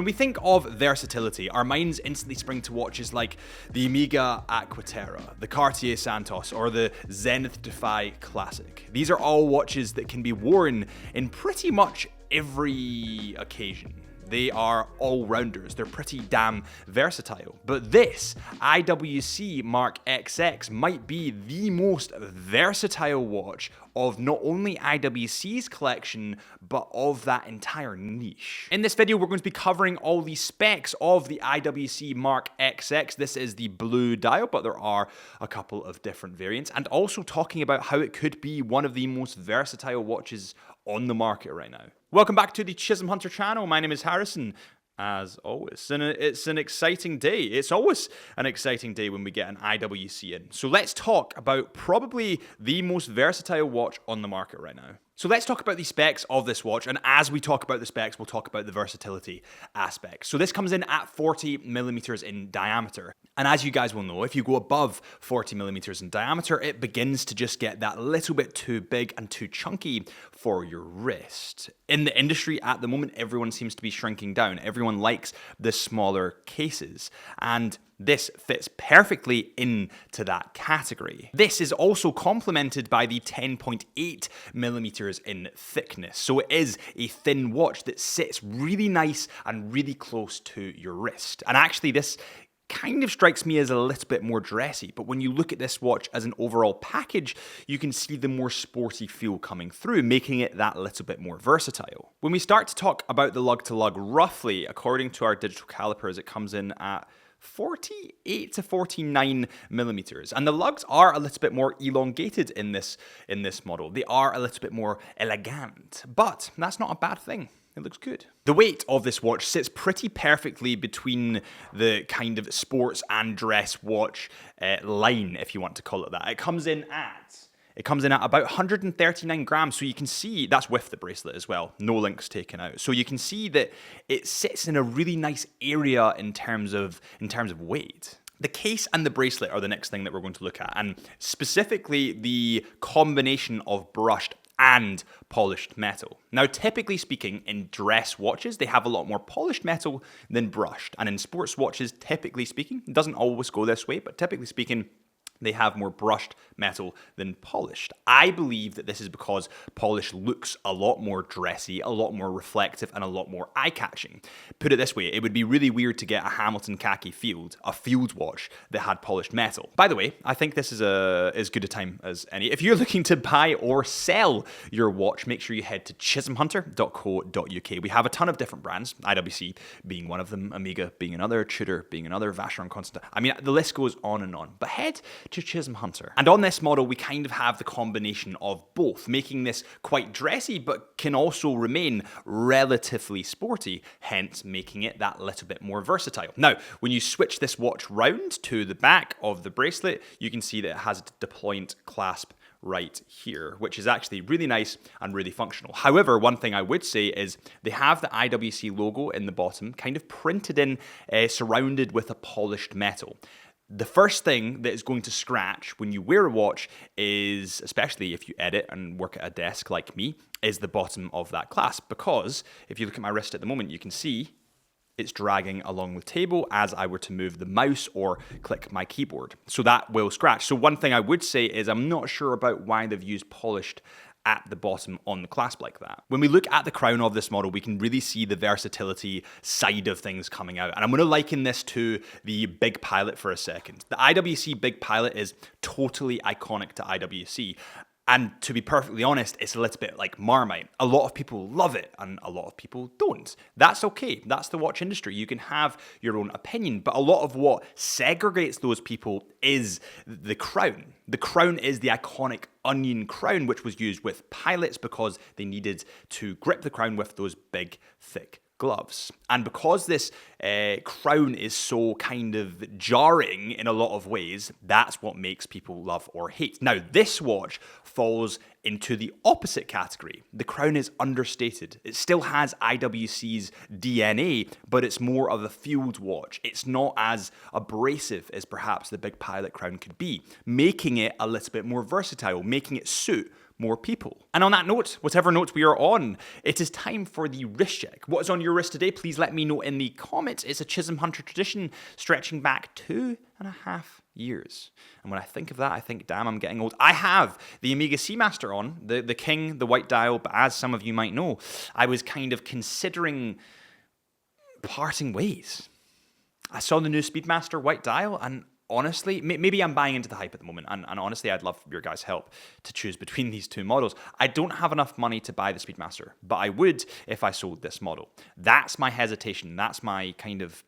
When we think of versatility, our minds instantly spring to watches like the Omega Aquaterra, the Cartier Santos, or the Zenith Defy Classic. These are all watches that can be worn in pretty much every occasion. They are all-rounders. They're pretty damn versatile. But this IWC Mark XX might be the most versatile watch of not only IWC's collection, but of that entire niche. In this video, we're going to be covering all the specs of the IWC Mark XX. This is the blue dial, but there are a couple of different variants, and also talking about how it could be one of the most versatile watches on the market right now. Welcome back to the Chisholm Hunter channel. My name is Harrison, as always, and it's an exciting day. It's always an exciting day when we get an IWC in. So let's talk about probably the most versatile watch on the market right now. So let's talk about the specs of this watch, and as we talk about the specs, we'll talk about the versatility aspect. So this comes in at 40 millimeters in diameter. And as you guys will know, if you go above 40 millimeters in diameter, it begins to just get that little bit too big and too chunky for your wrist. In the industry at the moment, everyone seems to be shrinking down. Everyone likes the smaller cases, and this fits perfectly into that category. This is also complemented by the 10.8 millimeters in thickness. So it is a thin watch that sits really nice and really close to your wrist. And actually this kind of strikes me as a little bit more dressy, but when you look at this watch as an overall package, you can see the more sporty feel coming through, making it that little bit more versatile. When we start to talk about the lug to lug, roughly, according to our digital calipers, it comes in at 48 to 49 millimeters, and the lugs are a little bit more elongated in this model. They are a little bit more elegant, but that's not a bad thing. It looks good. The weight of this watch sits pretty perfectly between the kind of sports and dress watch line, if you want to call it that. It comes in at about 139 grams, so you can see that's with the bracelet as well. No links taken out. So you can see that it sits in a really nice area in terms of weight. The case and the bracelet are the next thing that we're going to look at, and specifically the combination of brushed and polished metal. Now, typically speaking, in dress watches, they have a lot more polished metal than brushed. And in sports watches, typically speaking, it doesn't always go this way, but typically speaking, they have more brushed metal than polished. I believe that this is because polish looks a lot more dressy, a lot more reflective, and a lot more eye-catching. Put it this way, it would be really weird to get a Hamilton khaki field, a field watch that had polished metal. By the way, I think this is as good a time as any. If you're looking to buy or sell your watch, make sure you head to chisholmhunter.co.uk. We have a ton of different brands, IWC being one of them, Omega being another, Tudor being another, Vacheron Constantin. I mean, the list goes on and on. But head to Chisholm Hunter. And on this model, we kind of have the combination of both, making this quite dressy, but can also remain relatively sporty, hence making it that little bit more versatile. Now, when you switch this watch round to the back of the bracelet, you can see that it has a deployant clasp right here, which is actually really nice and really functional. However, one thing I would say is they have the IWC logo in the bottom, kind of printed in, surrounded with a polished metal. The first thing that is going to scratch when you wear a watch is, especially if you edit and work at a desk like me, is the bottom of that clasp. Because if you look at my wrist at the moment, you can see it's dragging along the table as I were to move the mouse or click my keyboard. So that will scratch. So one thing I would say is I'm not sure about why they've used polished at the bottom on the clasp like that. When we look at the crown of this model, we can really see the versatility side of things coming out. And I'm going to liken this to the Big Pilot for a second. The IWC Big Pilot is totally iconic to IWC. And to be perfectly honest, it's a little bit like Marmite. A lot of people love it and a lot of people don't. That's okay. That's the watch industry. You can have your own opinion, but a lot of what segregates those people is the crown. The crown is the iconic onion crown, which was used with pilots because they needed to grip the crown with those big, thick gloves. And because this crown is so kind of jarring in a lot of ways, that's what makes people love or hate. Now, this watch falls into the opposite category. The crown is understated. It still has IWC's DNA, but it's more of a field watch. It's not as abrasive as perhaps the Big Pilot crown could be, making it a little bit more versatile, making it suit more people. And on that note, whatever note we are on, it is time for the wrist check. What is on your wrist today? Please let me know in the comments. It's a Chisholm Hunter tradition stretching back 2.5 years. And when I think of that, I think, damn, I'm getting old. I have the Omega Seamaster on, the King, the white dial, but as some of you might know, I was kind of considering parting ways. I saw the new Speedmaster white dial, and honestly, maybe I'm buying into the hype at the moment, and honestly, I'd love your guys' help to choose between these two models. I don't have enough money to buy the Speedmaster, but I would if I sold this model. That's my hesitation. That's my kind of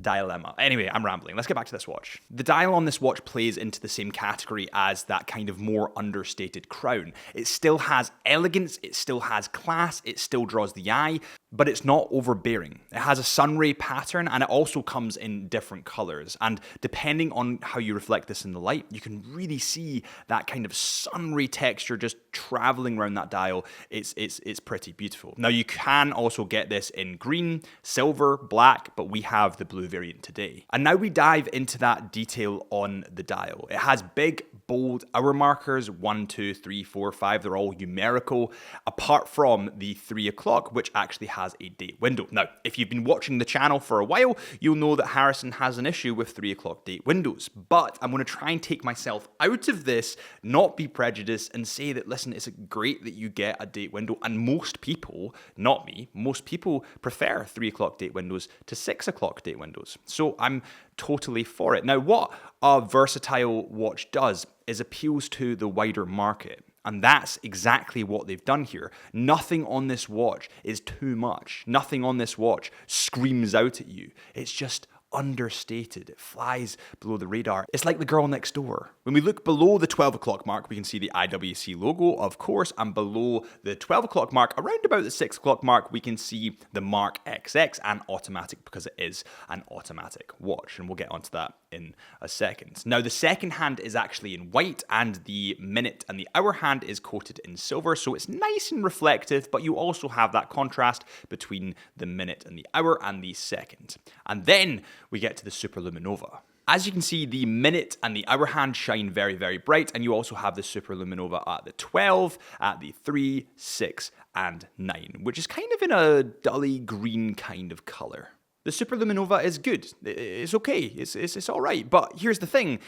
dilemma. Anyway, I'm rambling. Let's get back to this watch. The dial on this watch plays into the same category as that kind of more understated crown. It still has elegance, it still has class, it still draws the eye, but it's not overbearing. It has a sunray pattern, and it also comes in different colors. And depending on how you reflect this in the light, you can really see that kind of sunray texture just traveling around that dial. It's pretty beautiful. Now, you can also get this in green, silver, black, but we have the blue variant today. And now we dive into that detail on the dial. It has big, bold hour markers, 1, 2, 3, 4, 5. They're all numerical, apart from the 3 o'clock, which actually has a date window. Now, if you've been watching the channel for a while, you'll know that Harrison has an issue with 3 o'clock date windows. But I'm going to try and take myself out of this, not be prejudiced, and say that, listen, it's great that you get a date window. And most people, not me, most people prefer 3 o'clock date windows to 6 o'clock date windows. So I'm totally for it. Now, what a versatile watch does is appeals to the wider market. And that's exactly what they've done here. Nothing on this watch is too much. Nothing on this watch screams out at you. It's just understated. It flies below the radar. It's like the girl next door. When we look below the 12 o'clock mark, we can see the IWC logo, of course, and below the 12 o'clock mark, around about the 6 o'clock mark, we can see the Mark XX and automatic, because it is an automatic watch, and we'll get onto that in a second. Now, the second hand is actually in white, and the minute and the hour hand is coated in silver, so it's nice and reflective, but you also have that contrast between the minute and the hour and the second. And then we get to the Superluminova. As you can see, the minute and the hour hand shine very, very bright, and you also have the Superluminova at the 12, at the 3, 6, and 9, which is kind of in a dully green kind of color. The Superluminova is good. It's okay. It's all right. But here's the thing.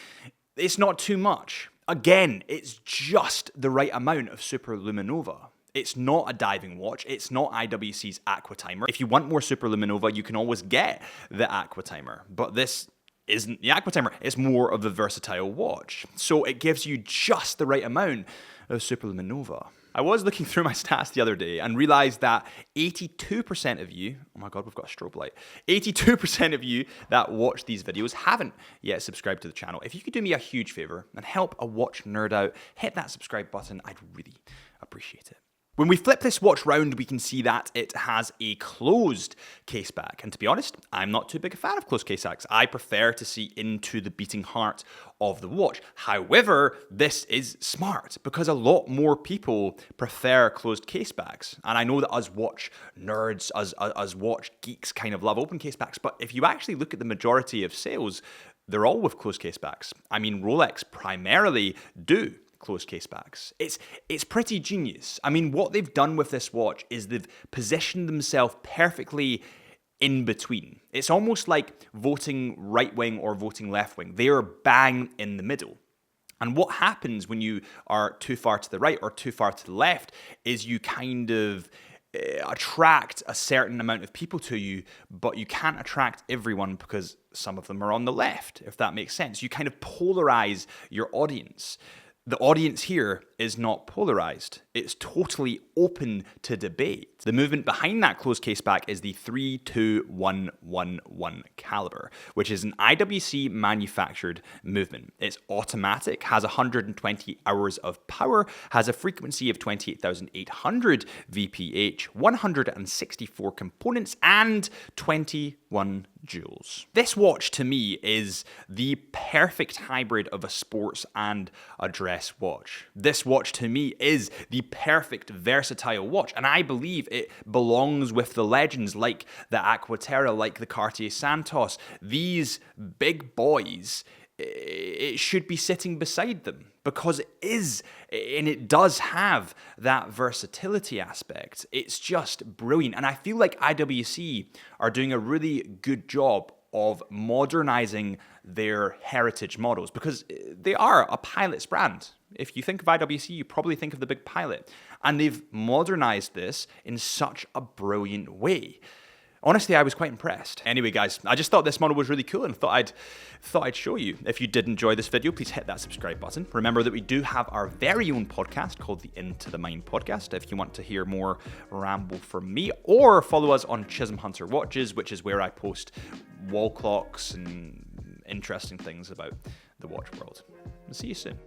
It's not too much. Again, it's just the right amount of Superluminova. It's not a diving watch. It's not IWC's Aqua Timer. If you want more Superluminova, you can always get the Aqua Timer. But this isn't the Aqua Timer. It's more of the versatile watch. So it gives you just the right amount of Superluminova. I was looking through my stats the other day and realized that 82% of you, oh my God, we've got a strobe light, 82% of you that watch these videos haven't yet subscribed to the channel. If you could do me a huge favor and help a watch nerd out, hit that subscribe button, I'd really appreciate it. When we flip this watch round, we can see that it has a closed case back. And to be honest, I'm not too big a fan of closed case backs. I prefer to see into the beating heart of the watch. However, this is smart because a lot more people prefer closed case backs. And I know that us watch nerds, us watch geeks kind of love open case backs. But if you actually look at the majority of sales, they're all with closed case backs. I mean, Rolex primarily do closed case backs. It's pretty genius. I mean, what they've done with this watch is they've positioned themselves perfectly in between. It's almost like voting right wing or voting left wing. They are bang in the middle. And what happens when you are too far to the right or too far to the left is you kind of attract a certain amount of people to you, but you can't attract everyone because some of them are on the left, if that makes sense. You kind of polarize your audience. The audience here is not polarized. It's totally open to debate. The movement behind that closed case back is the 32111 caliber, which is an IWC manufactured movement. It's automatic, has 120 hours of power, has a frequency of 28,800 VPH, 164 components, and 21 joules. This watch to me is the perfect hybrid of a sports and a dress watch. This watch to me is the perfect versatile watch, and I believe it belongs with the legends like the Aquaterra, like the Cartier Santos. These big boys, it should be sitting beside them because it is, and it does have that versatility aspect. It's just brilliant. And I feel like IWC are doing a really good job of modernizing their heritage models, because they are a Pilot's brand. If you think of IWC, you probably think of the big Pilot. And they've modernized this in such a brilliant way. Honestly, I was quite impressed. Anyway, guys, I just thought this model was really cool and thought I'd show you. If you did enjoy this video, please hit that subscribe button. Remember that we do have our very own podcast called the Into the Mind podcast, if you want to hear more ramble from me, or follow us on Chisholm Hunter Watches, which is where I post wall clocks and interesting things about the watch world. I'll see you soon.